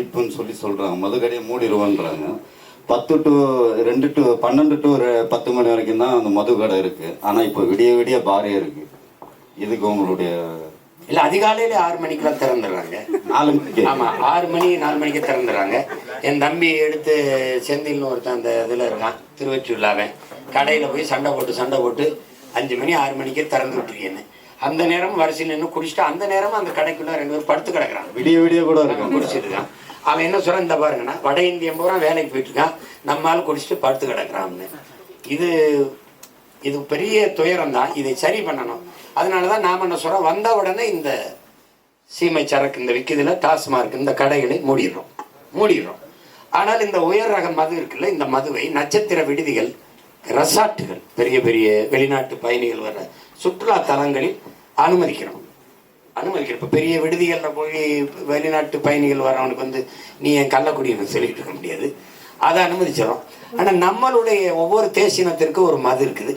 இப்போன்னு சொல்லி சொல்கிறாங்க, மதுக்கடையை மூடிடுவோன்றாங்க. 10 to 2 to 12 to 10 மணி வரைக்கும் தான் அந்த மது கடை இருக்குது. ஆனால் இப்போ விடிய விடிய பாரே இருக்குது. இதுக்கு உங்களுடைய இல்லை, அதிகாலையில் 6 மணிக்கெலாம் திறந்துடுறாங்க. 4 மணிக்கு. ஆமாம், 6 மணி 4 மணிக்கு திறந்துடுறாங்க. என் தம்பி எடுத்து செந்தில்னு ஒருத்தன் அந்த இதில் இருக்கான், திருவொற்றியூர்லாவன், கடையில் போய் சண்டை போட்டு 5 மணி 6 மணிக்கே திறந்து விட்டுருக்கேன்னு. அந்த நேரம் வரிசையில் நின்று குடிச்சிட்டு அந்த நேரமும் அந்த கடைக்குள்ளே 2 பேர் படுத்து கிடக்குறான். விடிய விடிய கூட இருக்கான், குடிச்சிட்டு இருக்கான். அவன் என்ன சொல்கிறான், இந்த பாருங்கன்னா வட இந்தியன் பூரா வேலைக்கு போயிட்டு இருக்கான், நம்மளால் குடிச்சிட்டு படுத்து கிடக்குறான்னு. இது பெரிய துயரம் தான். இதை சரி பண்ணணும். அதனால தான் நாம் என்ன சொல்கிறோம், வந்த உடனே இந்த சீமை சரக்கு இந்த விற்கிதில் டாஸ்மார்க் இந்த கடைகளை மூடிடுறோம். ஆனால் இந்த உயர் ரக மது இருக்குல்ல, இந்த மதுவை நட்சத்திர விடுதிகள், ரெசார்ட்டுகள், பெரிய பெரிய வெளிநாட்டு பயணிகள் வர்ற சுற்றுலா தலங்களில் அனுமதிக்கிறோம். இப்போ பெரிய விடுதிகளில் போய் வெளிநாட்டு பயணிகள் வரவனுக்கு வந்து நீ என் கள்ளக்குடின்னு சொல்லிட்டு இருக்க முடியாது, அதை அனுமதிச்சிடறோம். ஆனால் நம்மளுடைய ஒவ்வொரு தேசினத்திற்கு ஒரு மது இருக்குது.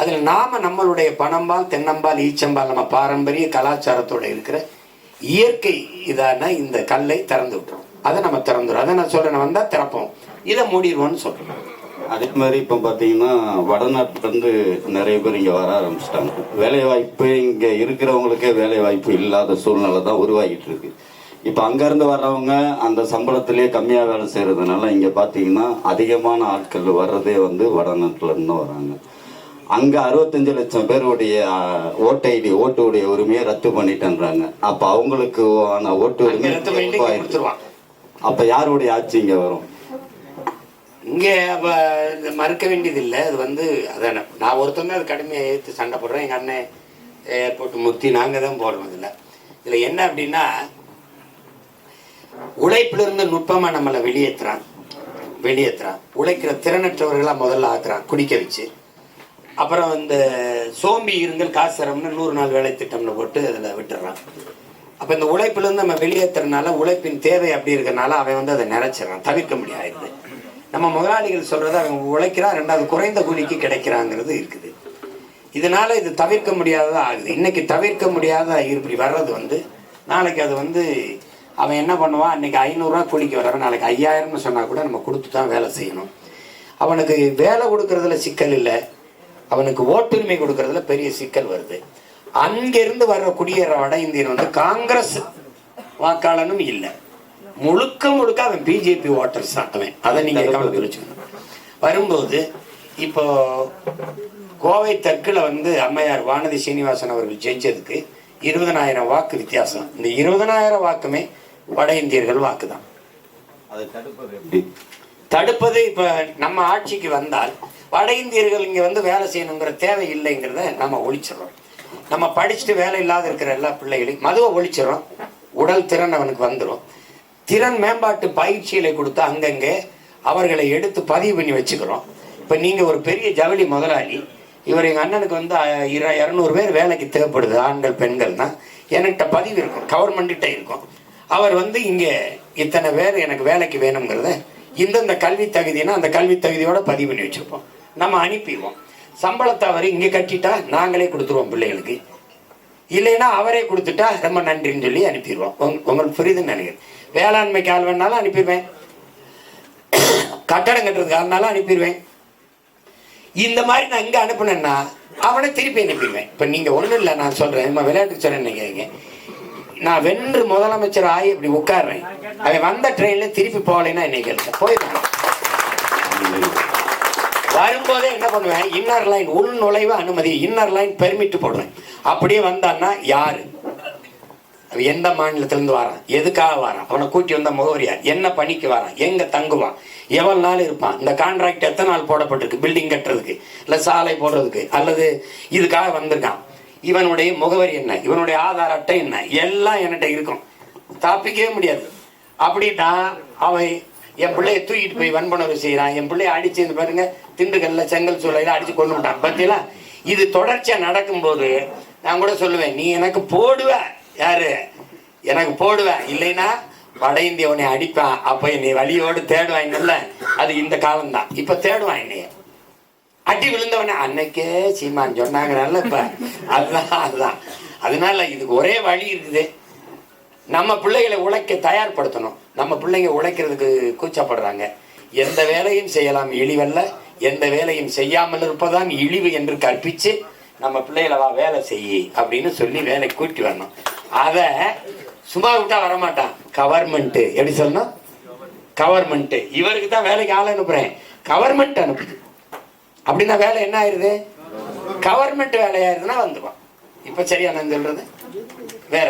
அதில் நம்மளுடைய பனம்பால், தென்னம்பால், ஈச்சம்பால், நம்ம பாரம்பரிய கலாச்சாரத்தோடு இருக்கிற இயற்கை இதான இந்த கல்லை திறந்து விட்டுறோம். அதை நம்ம திறந்துடும். அதை நான் சொல்கிறேன், வந்தால் திறப்போம், இதை மூடிடுவோன்னு சொல்கிறோம். அதே மாதிரி இப்போ பார்த்தீங்கன்னா வடநாட்டிலேருந்து நிறைய பேர் இங்கே வர ஆரம்பிச்சிட்டாங்க. வேலைவாய்ப்பு இங்கே இருக்கிறவங்களுக்கே வேலைவாய்ப்பு இல்லாத சூழ்நிலை தான் உருவாகிட்டு இருக்கு. இப்போ அங்கேருந்து வர்றவங்க அந்த சம்பளத்திலேயே கம்மியாக வேலை செய்கிறதுனால இங்கே பார்த்தீங்கன்னா அதிகமான ஆட்கள் வர்றதே வந்து வடநாட்டிலேருந்து வராங்க. அங்கே 65 லட்சம் பேருடைய ஓட்டுடைய உரிமையை ரத்து பண்ணிட்டேன்றாங்க. அப்போ அவங்களுக்கு ஓட்டு உரிமை அப்போ யாருடைய ஆட்சி இங்கே வரும்? இங்கே மறுக்க வேண்டியதில்லை. அது வந்து அதான நான் ஒருத்தவங்க அது கடுமையாக ஏற்று சண்டை போடுறேன். எங்கள் அண்ணன் ஏர்போர்ட் முத்தி நாங்கள் தான் போடுறோம். இதில் என்ன அப்படின்னா, உழைப்பிலிருந்து நுட்பமாக நம்மளை வெளியேற்றுறான். உழைக்கிற திறனற்றவர்களாக முதல்ல ஆக்குறான், குடிக்க வச்சு. அப்புறம் இந்த சோம்பி இருங்கள் காசு தரம்னு 100 நாள் வேலை திட்டம்னு போட்டு அதில் விட்டுறான். அப்போ இந்த உழைப்பிலிருந்து நம்ம வெளியேற்றுறதுனால, உழைப்பின் தேவை அப்படி இருக்கிறனால அவன் வந்து அதை நினைச்சிடறான், தவிர்க்க முடியாது. நம்ம முதலாளிகள் சொல்றது அவன் உழைக்கிறா, 2வது குறைந்த கூலிக்கு கிடைக்கிறாங்கிறது இருக்குது. இதனால இது தவிர்க்க முடியாததா ஆகுது. இன்னைக்கு தவிர்க்க முடியாத இப்படி வர்றது வந்து நாளைக்கு அது வந்து அவன் என்ன பண்ணுவான், அன்னைக்கு 500 ரூபா கூலிக்கு வர்றவன் நாளைக்கு 5000னு சொன்னா கூட நம்ம கொடுத்து தான் வேலை செய்யணும். அவனுக்கு வேலை கொடுக்கறதுல சிக்கல் இல்லை, அவனுக்கு ஓட்டுரிமை கொடுக்கறதுல பெரிய சிக்கல் வருது. அங்கிருந்து வர்ற குடியேற வட இந்தியன் வந்து காங்கிரஸ் வாக்காளனும் இல்லை, முழுக்க அவன் பிஜேபி ஓட்டர்ஸ் அவன். அதை நீங்க கவனத்தில் வச்சுக்கணும். வரும்போது இப்போ கோவை தெற்குல வந்து அம்மையார் வானதி சீனிவாசன் அவர்கள் ஜெயிச்சதுக்கு 20,000 வாக்கு வித்தியாசம். இந்த 20,000 வாக்குமே வட இந்தியர்கள் வாக்கு தான். தடுப்பது இப்ப நம்ம ஆட்சிக்கு வந்தால் வட இந்தியர்கள் இங்க வந்து வேலை செய்யணுங்கிற தேவை இல்லைங்கிறத நம்ம ஒழிச்சிடறோம். நம்ம படிச்சுட்டு வேலை இல்லாத இருக்கிற எல்லா பிள்ளைகளையும் மதுவை ஒழிச்சிடறோம். உடல் திறன் அவனுக்கு வந்துடும். திறன் மேம்பாட்டு பயிற்சிகளை கொடுத்து அங்கங்கே அவர்களை எடுத்து பதிவு பண்ணி வச்சுக்கிறோம். இப்போ நீங்கள் ஒரு பெரிய ஜவுளி முதலாளி, இவர் எங்கள் அண்ணனுக்கு வந்து 200 பேர் வேலைக்கு தேவைப்படுது, ஆண்கள் பெண்கள்னா என்கிட்ட பதிவு இருக்கும், கவர்மெண்ட்டிட்ட இருக்கும். அவர் வந்து இங்கே இத்தனை பேர் எனக்கு வேலைக்கு வேணுங்கிறத இந்தந்த கல்வி தகுதினா அந்த கல்வி தகுதியோட பதிவு பண்ணி வச்சுருப்போம். நம்ம அனுப்பிடுவோம். சம்பளத்தை அவர் இங்கே கட்டிட்டா நாங்களே கொடுத்துருவோம் பிள்ளைகளுக்கு, இல்லைன்னா அவரே கொடுத்துட்டா ரொம்ப நன்றின்னு சொல்லி அனுப்பிடுவோம். உங்களுக்கு புரியுதுன்னு நினைக்கிறேன். வேளாண்மைக்கு ஆள் வேணாலும் அனுப்பிடுவேன், கட்டடம் கட்டுறதுக்கு ஆள்னாலும் அனுப்பிடுவேன். இந்த மாதிரி நான் இங்கே அனுப்புனேன்னா அவனை திருப்பி அனுப்பிடுவேன். இப்போ நீங்கள் ஒன்றும் இல்லை, நான் சொல்கிறேன், நம்ம விளையாட்டுக்கு சொல்கிறேன் நினைக்கிறீங்க. நான் வென்று முதலமைச்சர் ஆகி இப்படி உட்காடுறேன், அவன் வந்த ட்ரெயினில் திருப்பி போகலைன்னா என்னைக்கு போயிடுவேன். வரும்போதே என்ன பண்ணுவேன், இன்னர் லைன் உள் நுழைவு அனுமதி, இன்னர் லைன் பெர்மிட் போடுவேன். அப்படியே வந்தான்னா யாரு, அவன் எந்த மாநிலத்திலிருந்து வரான், எதுக்காக வரான், அவனை கூட்டி வந்த முகவரியார், என்ன பணிக்கு வரான், எங்க தங்குவான், எவ்வளவு நாள் இருப்பான், இந்த கான்ட்ராக்ட் எத்தனை நாள் போடப்பட்டிருக்கு, பில்டிங் கட்டுறதுக்கு இல்லை சாலை போடுறதுக்கு அல்லது இதுக்காக வந்திருக்கான், இவனுடைய முகவரி என்ன, இவனுடைய ஆதார் அட்டை என்ன, எல்லாம் என்கிட்ட இருக்கும், தப்பிக்கவே முடியாது. அப்படின்னா அவன் என் பிள்ளைய தூக்கிட்டு போய் வன்புணர்வு செய்யறான், என் பிள்ளைய அடிச்சு இந்த பாருங்க திண்டுக்கல்ல செங்கல் சூளையில அடிச்சு கொண்டு விட்டான் பத்தியெல்லாம். இது தொடர்ச்சியா நடக்கும்போது நான் கூட சொல்லுவேன், நீ எனக்கு போடுவ, யாரு எனக்கு போடுவ, இல்லைன்னா வட இந்திய உன்னை அடிப்பான், அப்ப நீ வழியோடு தேடுவாங்கல்ல, அது இந்த காலம்தான். இப்ப தேடுவான் என்னைய, அடி விழுந்தவனே அன்னைக்கே சீமான் சொன்னாங்கனால இப்ப அதுதான். அதனால இதுக்கு ஒரே வழி இருக்குது, நம்ம பிள்ளைகளை உழைக்க தயார்படுத்தணும். நம்ம பிள்ளைங்க உழைக்கிறதுக்கு கூச்சப்படுறாங்க. எந்த வேலையும் செய்யலாம் இழிவல்ல, எந்த வேலையும் செய்யாமல் இருப்பதான் இழிவு என்று கற்பிச்சு நம்ம பிள்ளைகளை வா வேலை செய்யி அப்படின்னு சொல்லி வேலை கூட்டி வரணும். அதை சும்மா விட்டா வரமாட்டான். கவர்மெண்ட் எப்படி சொல்லணும்? கவர்மெண்ட் இவருக்கு தான் வேலைக்கு ஆள் அனுப்புறேன், கவர்மெண்ட் அனுப்புது அப்படின்னா வேலை என்ன ஆயிருது? கவர்மெண்ட் வேலையாயிருதுன்னா வந்துடுவான். இப்ப சரியா நான் சொல்றது வேற.